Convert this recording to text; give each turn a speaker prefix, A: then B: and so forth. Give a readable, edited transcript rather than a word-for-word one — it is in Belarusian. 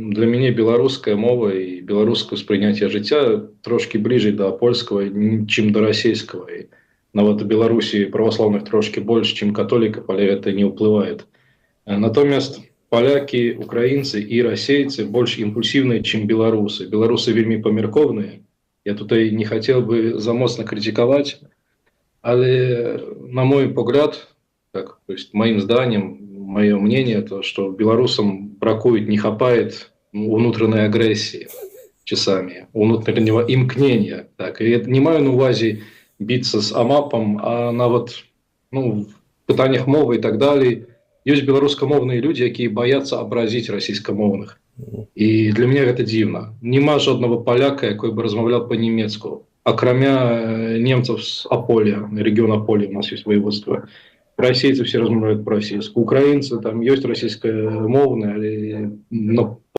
A: для мяне беларуская мова і беларускае ўспрыняцце жыцця трошки бліжэй да польскага, чым да расійскага. Нават у Беларусі праваслаўных трошки больш, чым католікаў, але гэта не ўплывае. Натомест палякі, украінцы і расейцы больш імпульсіўныя, чым беларусы. Беларусы вельмі памяркоўныя. Я тут не хацеў бы замоцна критиковать, але на мой погляд, так, то есть моим зданием, мое мнение, то, что белорусам бракует, не хапает внутренней агрессии часами, внутреннего имкнения. Так. И это не маю на увазе биться с АМАПом, а на вот, ну, в пытаниях мовы и так далее. Есть белорусскомовные люди, которые боятся образить российскомовных. И для меня это дивно. Нема жодного поляка, который бы размовлял по-немецку. Акрамя немцев с Аполя, региона Аполя, у нас есть воеводство. Расейцы все размовляют по-российски. Украинцы, там есть российская мовная, но